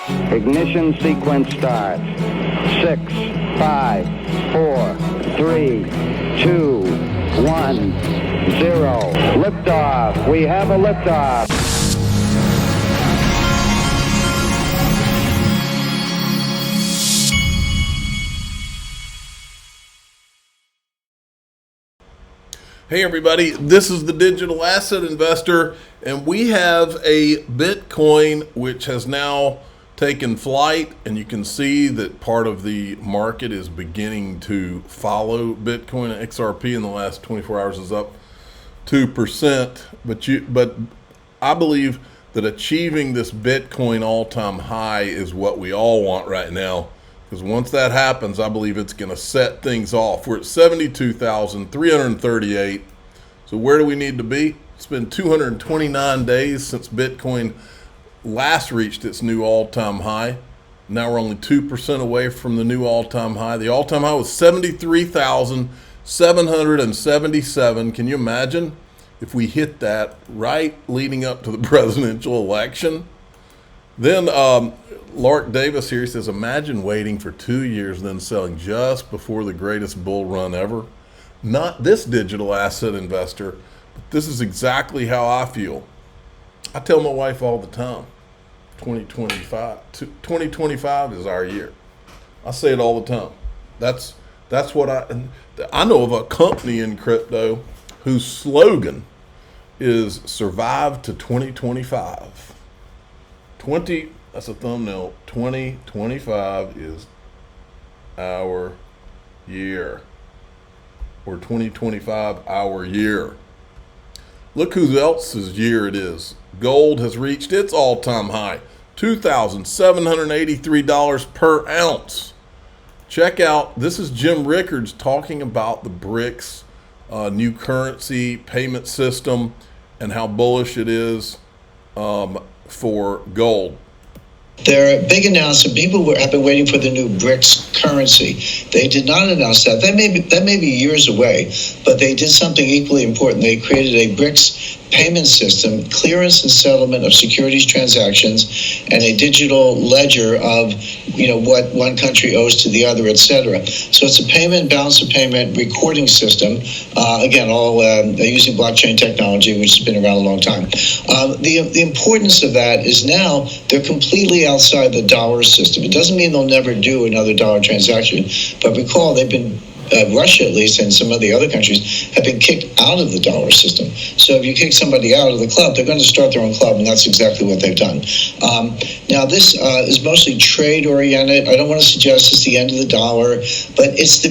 Ignition sequence start. 6, 5, 4, 3, 2, 1, 0. Liftoff. We have a liftoff. Hey everybody, this is the Digital Asset Investor, and we have a Bitcoin which has now taken flight, and you can see that part of the market is beginning to follow Bitcoin. XRP in the last 24 hours is up 2%, but I believe that achieving this Bitcoin all-time high is what we all want right now. Because once that happens, I believe it's going to set things off. We're at 72,338. So where do we need to be? It's been 229 days since Bitcoin last reached its new all-time high. Now we're only 2% away from the new all-time high. The all-time high was 73,777. Can you imagine if we hit that right leading up to the presidential election? Then Lark Davis here says, imagine waiting for 2 years and then selling just before the greatest bull run ever. Not this digital asset investor, but this is exactly how I feel. I tell my wife all the time, 2025 is our year. I say it all the time. That's what I know of a company in crypto whose slogan is survive to 2025. That's a thumbnail. 2025 is our year. Or 2025 our year. Look who else's year it is. Gold has reached its all-time high, $2,783 per ounce. Check out, this is Jim Rickards talking about the BRICS new currency payment system and how bullish it is for gold. There are big announcements. People have been waiting for the new BRICS currency. They did not announce that. That may be years away, but they did something equally important. They created a BRICS payment system, clearance and settlement of securities transactions, and a digital ledger of what one country owes to the other, etc. So it's a payment, balance of payment recording system. Again, all using blockchain technology, which has been around a long time. The importance of that is now they're completely outside the dollar system. It doesn't mean they'll never do another dollar transaction, but recall they've been Russia, at least, and some of the other countries have been kicked out of the dollar system. So if you kick somebody out of the club, they're going to start their own club, and that's exactly what they've done. Now, this is mostly trade-oriented. I don't want to suggest it's the end of the dollar, but it's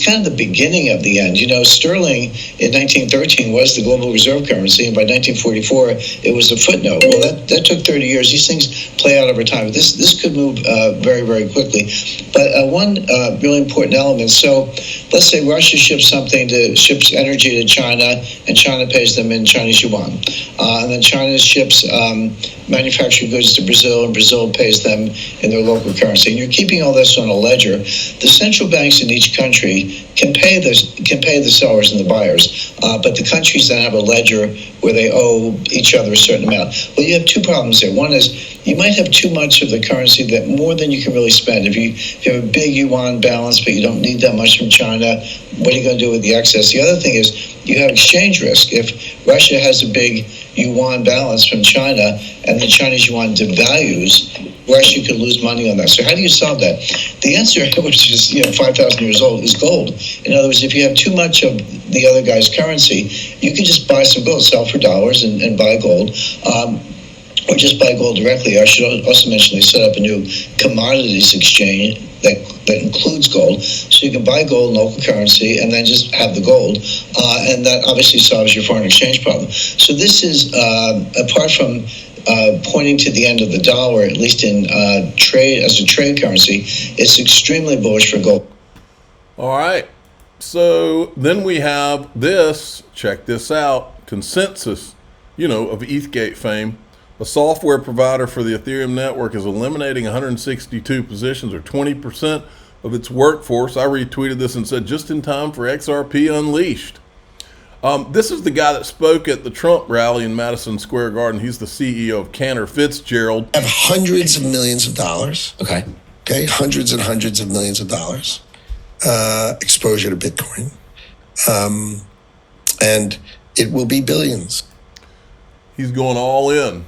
kind of the beginning of the end. Sterling in 1913 was the global reserve currency, and by 1944, it was a footnote. Well, that took 30 years. These things play out over time. This could move very, very quickly. But one really important element, so let's say Russia ships energy to China, and China pays them in Chinese yuan. And then China ships manufactured goods to Brazil, and Brazil pays them in their local currency. And you're keeping all this on a ledger. The central banks in each country can pay the sellers and the buyers, but the countries then have a ledger where they owe each other a certain amount. Well, you have two problems there. One is you might have too much of the currency, that more than you can really spend. If you have a big yuan balance, but you don't need that much from China, what are you going to do with the excess? The other thing is you have exchange risk. If Russia has a big yuan balance from China and the Chinese yuan devalues, Russia could lose money on that. So how do you solve that? The answer, which is 5,000 years old, is gold. In other words, if you have too much of the other guy's currency, you can just buy some gold, sell for dollars and buy gold. Or just buy gold directly. I should also mention they set up a new commodities exchange that includes gold. So you can buy gold in local currency and then just have the gold. And that obviously solves your foreign exchange problem. So this is, apart from pointing to the end of the dollar, at least in trade as a trade currency, it's extremely bullish for gold. All right. So then we have this, check this out, Consensus, of ETHgate fame. A software provider for the Ethereum network is eliminating 162 positions, or 20% of its workforce. I retweeted this and said, just in time for XRP Unleashed. This is the guy that spoke at the Trump rally in Madison Square Garden. He's the CEO of Cantor Fitzgerald. Have hundreds of millions of dollars. Okay. Okay, hundreds and hundreds of millions of dollars exposure to Bitcoin. And it will be billions. He's going all in.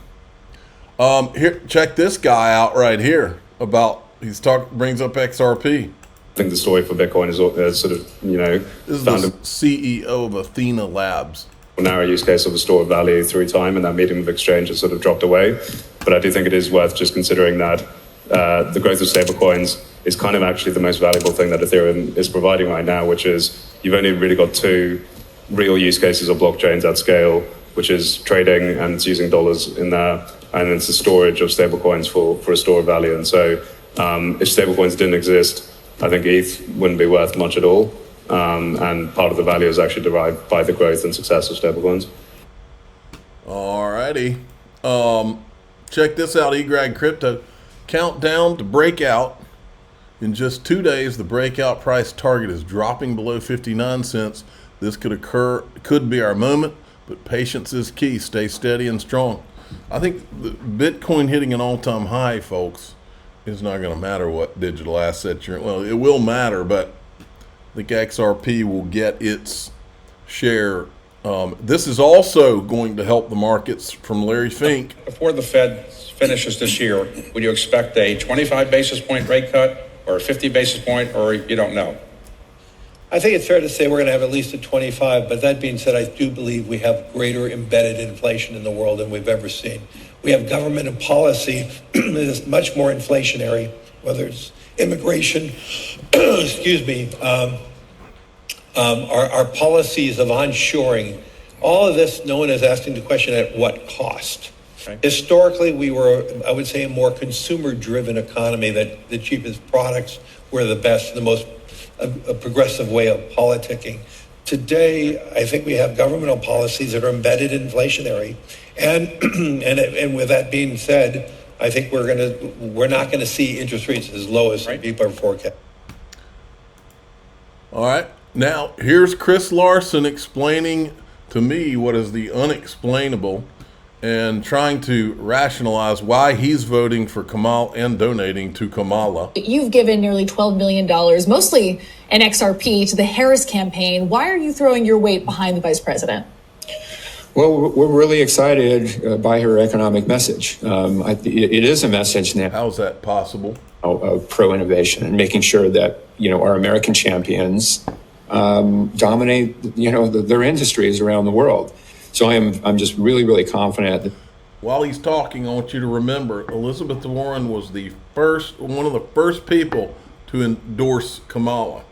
Here, check this guy out right here. Brings up XRP. I think the story for Bitcoin is sort of, This is the CEO of Athena Labs. A narrow use case of a store of value through time, and that medium of exchange has sort of dropped away. But I do think it is worth just considering that the growth of stablecoins is kind of actually the most valuable thing that Ethereum is providing right now, which is you've only really got two real use cases of blockchains at scale, which is trading and it's using dollars in there, and it's the storage of stablecoins for a store of value. And so if stablecoins didn't exist, I think ETH wouldn't be worth much at all. And part of the value is actually derived by the growth and success of stablecoins. Alrighty. Check this out, eGrad Crypto. Countdown to breakout. In just 2 days, the breakout price target is dropping below 59 cents. This could be our moment, but patience is key. Stay steady and strong. I think the Bitcoin hitting an all-time high, folks, is not going to matter what digital asset you're in. Well, it will matter, but I think XRP will get its share. This is also going to help the markets from Larry Fink. Before the Fed finishes this year, would you expect a 25 basis point rate cut or a 50 basis point, or you don't know? I think it's fair to say we're going to have at least a 25, but that being said, I do believe we have greater embedded inflation in the world than we've ever seen. We have government and policy that is much more inflationary, whether it's immigration, excuse me, our policies of onshoring. All of this, no one is asking the question at what cost. Right. Historically, we were, I would say, a more consumer-driven economy, that the cheapest products were the best, the most a progressive way of politicking. Today, I think we have governmental policies that are embedded inflationary, and with that being said, I think we're not going to see interest rates as low as some people are forecasting. All right, now here's Chris Larson explaining to me what is the unexplainable, and trying to rationalize why he's voting for Kamala and donating to Kamala. You've given nearly $12 million, mostly in XRP, to the Harris campaign. Why are you throwing your weight behind the vice president? Well, we're really excited by her economic message. It is a message now. How is that possible? Of pro-innovation and making sure that, our American champions dominate, their industries around the world. So I'm just really, really confident. While he's talking, I want you to remember Elizabeth Warren was one of the first people to endorse Kamala,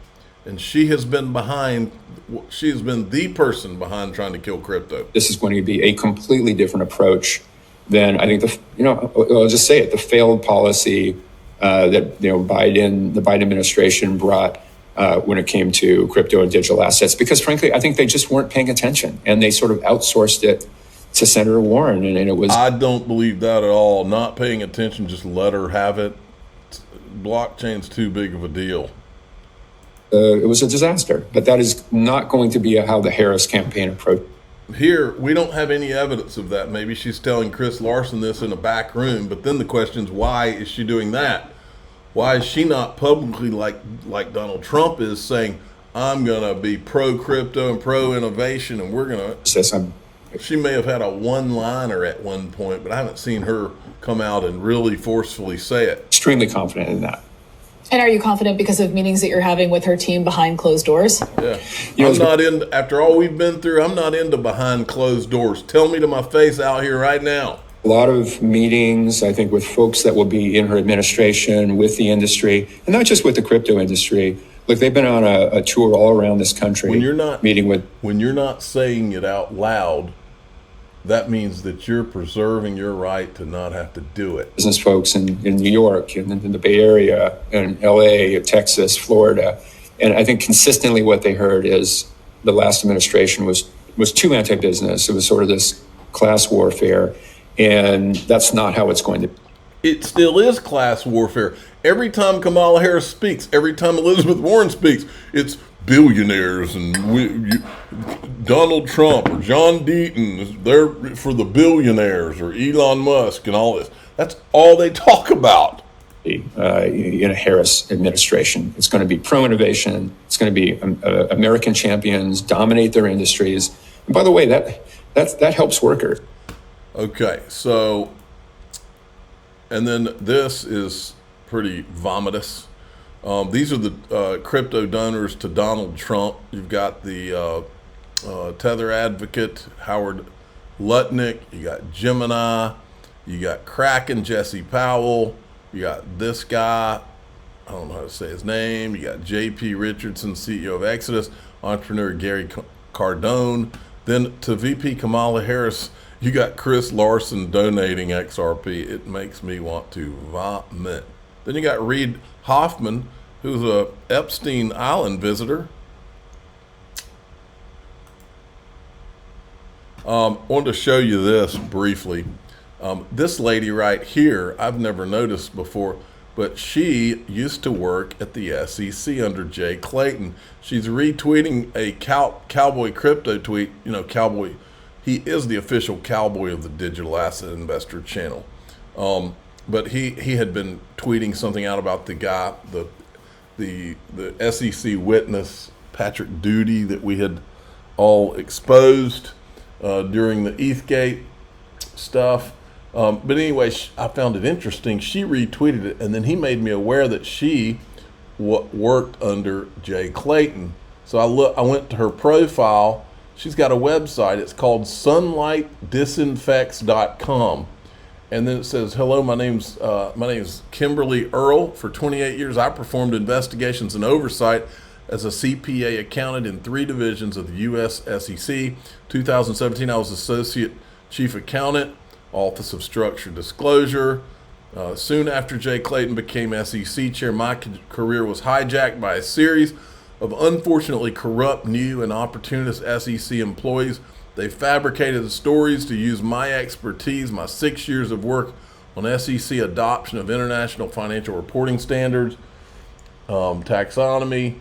and she has been the person behind trying to kill crypto. This is going to be a completely different approach than I think I'll just say it, the failed policy that the Biden administration brought when it came to crypto and digital assets, because frankly, I think they just weren't paying attention and they sort of outsourced it to Senator Warren. And it was. I don't believe that at all. Not paying attention, just let her have it. Blockchain's too big of a deal. It was a disaster, but that is not going to be how the Harris campaign approached. Here, we don't have any evidence of that. Maybe she's telling Chris Larson this in a back room, but then the question is, why is she doing that? Why is she not publicly, like Donald Trump is, saying, I'm going to be pro-crypto and pro-innovation, and we're going to... She may have had a one-liner at one point, but I haven't seen her come out and really forcefully say it. Extremely confident in that. And are you confident because of meetings that you're having with her team behind closed doors? Yeah. I'm not in, after all we've been through, I'm not into behind closed doors. Tell me to my face out here right now. A lot of meetings, I think, with folks that will be in her administration, with the industry, and not just with the crypto industry. Look, they've been on a tour all around this country. When you're not saying it out loud, that means that you're preserving your right to not have to do it. Business folks in New York, and in the Bay Area, and LA, Texas, Florida. And I think consistently what they heard is the last administration was too anti-business. It was sort of this class warfare. And that's not how it's going to be. It still is class warfare. Every time Kamala Harris speaks, every time Elizabeth Warren speaks, it's billionaires and Donald Trump or John Deaton, they're for the billionaires, or Elon Musk and all this. That's all they talk about. In a Harris administration, it's going to be pro-innovation. It's going to be American champions, dominate their industries. And by the way, that helps workers. Okay, so, and then this is pretty vomitous. These are the crypto donors to Donald Trump. You've got the Tether advocate, Howard Lutnick. You got Gemini. You got Kraken, Jesse Powell. You got this guy, I don't know how to say his name. You got J.P. Richardson, CEO of Exodus, entrepreneur Gary Cardone. Then to VP Kamala Harris, you got Chris Larson donating XRP. It makes me want to vomit. Then you got Reid Hoffman, who's a Epstein Island visitor. Wanted to show you this briefly. This lady right here, I've never noticed before, but she used to work at the SEC under Jay Clayton. She's retweeting a cowboy crypto tweet. You know, cowboy, he is the official cowboy of the Digital Asset Investor channel. But he had been tweeting something out about the guy, the SEC witness, Patrick Doody, that we had all exposed during the ETHgate stuff. But anyway, I found it interesting. She retweeted it, and then he made me aware that she worked under Jay Clayton. So I went to her profile. She's got a website. It's called sunlightdisinfects.com. And then it says, hello, my name's Kimberly Earl. For 28 years, I performed investigations and oversight as a CPA accountant in 3 divisions of the U.S. SEC. 2017, I was Associate Chief Accountant, Office of Structured Disclosure. Soon after Jay Clayton became SEC Chair, my career was hijacked by a series of unfortunately corrupt, new, and opportunist SEC employees. They fabricated the stories to use my expertise, my 6 years of work on SEC adoption of international financial reporting standards, taxonomy,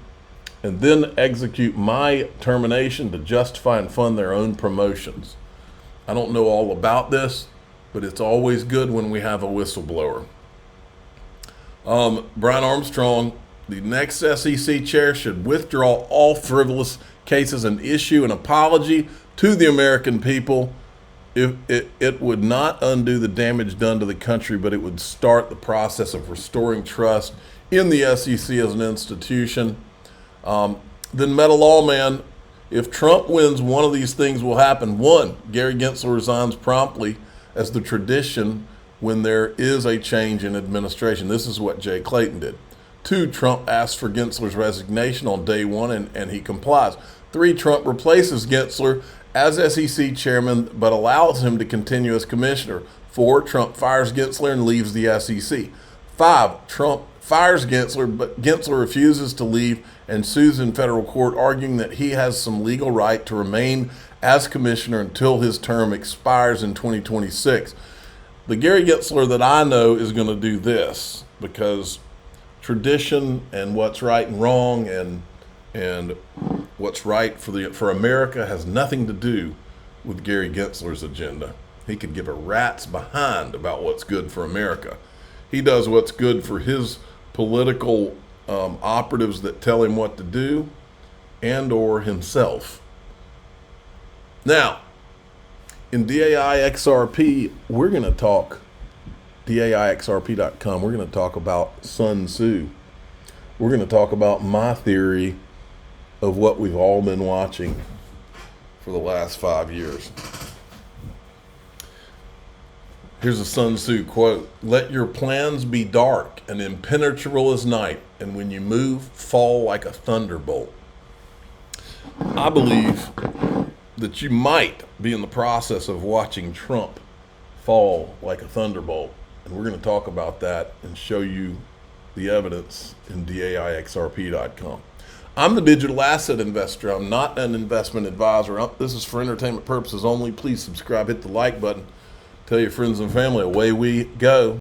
and then execute my termination to justify and fund their own promotions. I don't know all about this, but it's always good when we have a whistleblower. Brian Armstrong, the next SEC chair, should withdraw all frivolous cases and issue an apology to the American people. It would not undo the damage done to the country, but it would start the process of restoring trust in the SEC as an institution. Then Metal Lawman, if Trump wins, one of these things will happen. 1, Gary Gensler resigns promptly, as the tradition when there is a change in administration. This is what Jay Clayton did. 2, Trump asks for Gensler's resignation on day 1, and he complies. 3, Trump replaces Gensler as SEC chairman, but allows him to continue as commissioner. 4, Trump fires Gensler and leaves the SEC. 5, Trump fires Gensler, but Gensler refuses to leave and sues in federal court, arguing that he has some legal right to remain as commissioner until his term expires in 2026. The Gary Gensler that I know is going to do this, because tradition and what's right and wrong and what's right for America has nothing to do with Gary Gensler's agenda. He could give a rat's behind about what's good for America. He does what's good for his political operatives that tell him what to do, and or himself. Now, in DAI XRP, we're going to talk, DAIXRP.com, we're going to talk about Sun Tzu. We're going to talk about my theory of what we've all been watching for the last 5 years. Here's a Sun Tzu quote: "Let your plans be dark and impenetrable as night, and when you move, fall like a thunderbolt." I believe that you might be in the process of watching Trump fall like a thunderbolt, and we're going to talk about that and show you the evidence in DAIXRP.com. I'm the digital asset investor. I'm not an investment advisor. This is for entertainment purposes only. Please subscribe, hit the like button, tell your friends and family. Away we go.